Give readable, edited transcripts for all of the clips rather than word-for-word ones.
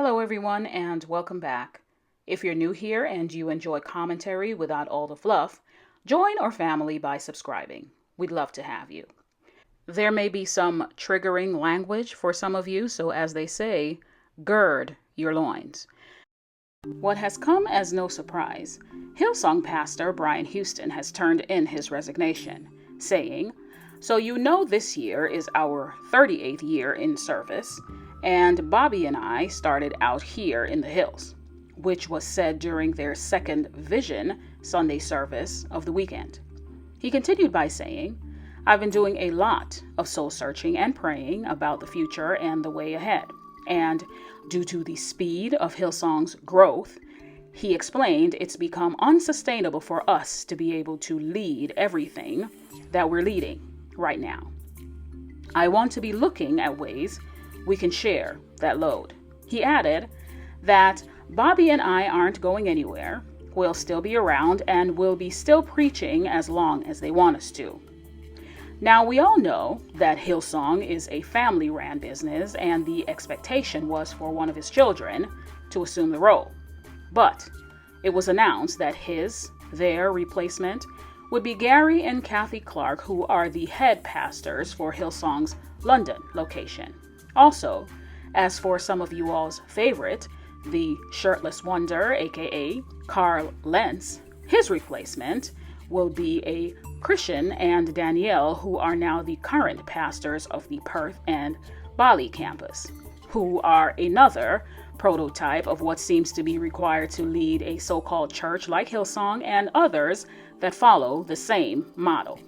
Hello everyone and welcome back. If you're new here and you enjoy commentary without all the fluff, join our family by subscribing. We'd love to have you. There may be some triggering language for some of you, so as they say, gird your loins. What has come as no surprise, Hillsong pastor Brian Houston has turned in his resignation, saying, "So you know this year is our 38th year in service, and Bobby and I started out here in the hills," which was said during their second Vision Sunday service of the weekend. He continued by saying, "I've been doing a lot of soul searching and praying about the future and the way ahead. And due to the speed of Hillsong's growth, he explained it's become unsustainable for us to be able to lead everything that we're leading right now. I want to be looking at ways we can share that load." He added that Bobby and I aren't going anywhere. We'll still be around and we'll be still preaching as long as they want us to. Now, we all know that Hillsong is a family-ran business and the expectation was for one of his children to assume the role. But it was announced that their replacement would be Gary and Kathy Clark, who are the head pastors for Hillsong's London location. Also, as for some of you all's favorite, the shirtless wonder, aka Carl Lentz, his replacement will be a Christian and Danielle, who are now the current pastors of the Perth and Bali campus, who are another prototype of what seems to be required to lead a so-called church like Hillsong and others that follow the same model.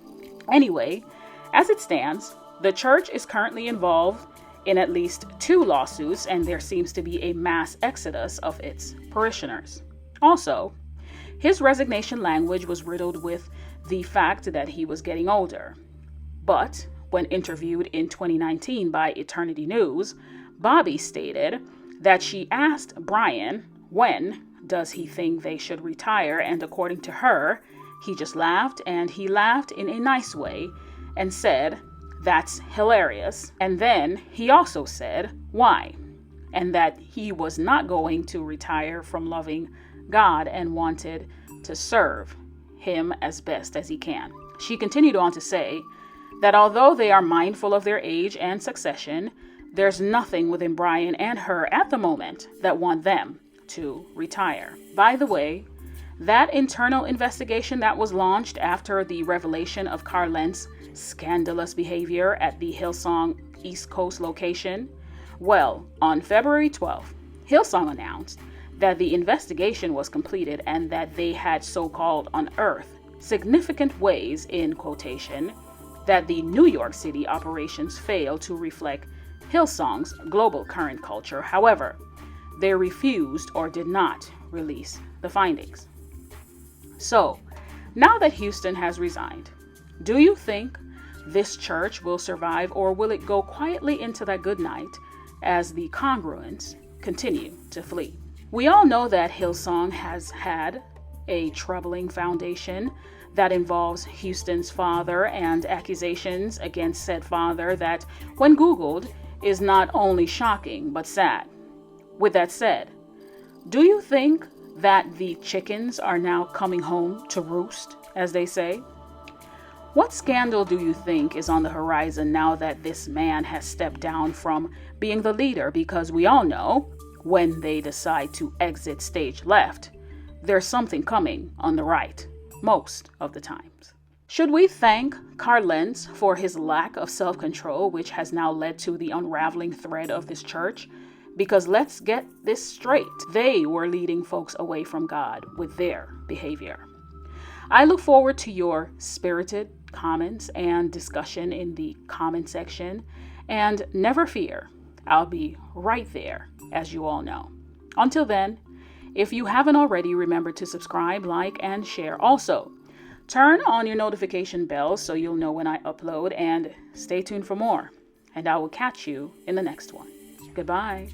Anyway, as it stands, the church is currently involved in at least 2 lawsuits, and there seems to be a mass exodus of its parishioners. Also, his resignation language was riddled with the fact that he was getting older. But when interviewed in 2019 by Eternity News, Bobby stated that she asked Brian when does he think they should retire, and according to her, he just laughed, and he laughed in a nice way and said, "That's hilarious." And then he also said why, and that he was not going to retire from loving God and wanted to serve him as best as he can. She continued on to say that although they are mindful of their age and succession, there's nothing within Brian and her at the moment that want them to retire. By the way, that internal investigation that was launched after the revelation of Carl Lentz's scandalous behavior at the Hillsong East Coast location, well, on February 12th, Hillsong announced that the investigation was completed and that they had so-called unearthed significant ways, in quotation, that the New York City operations failed to reflect Hillsong's global current culture. However, they refused or did not release the findings. So, now that Houston has resigned, do you think this church will survive, or will it go quietly into that good night as the congruents continue to flee? We all know that Hillsong has had a troubling foundation that involves Houston's father and accusations against said father that, when Googled, is not only shocking but sad. With that said, do you think that the chickens are now coming home to roost, as they say? What scandal do you think is on the horizon now that this man has stepped down from being the leader? Because we all know when they decide to exit stage left, there's something coming on the right, most of the times. Should we thank Carl Lentz for his lack of self-control, which has now led to the unraveling thread of this church? Because let's get this straight, they were leading folks away from God with their behavior. I look forward to your spirited comments and discussion in the comment section, and never fear, I'll be right there, as you all know. Until then, if you haven't already, remember to subscribe, like, and share. Also, turn on your notification bell so you'll know when I upload, and stay tuned for more. And I will catch you in the next one. Goodbye.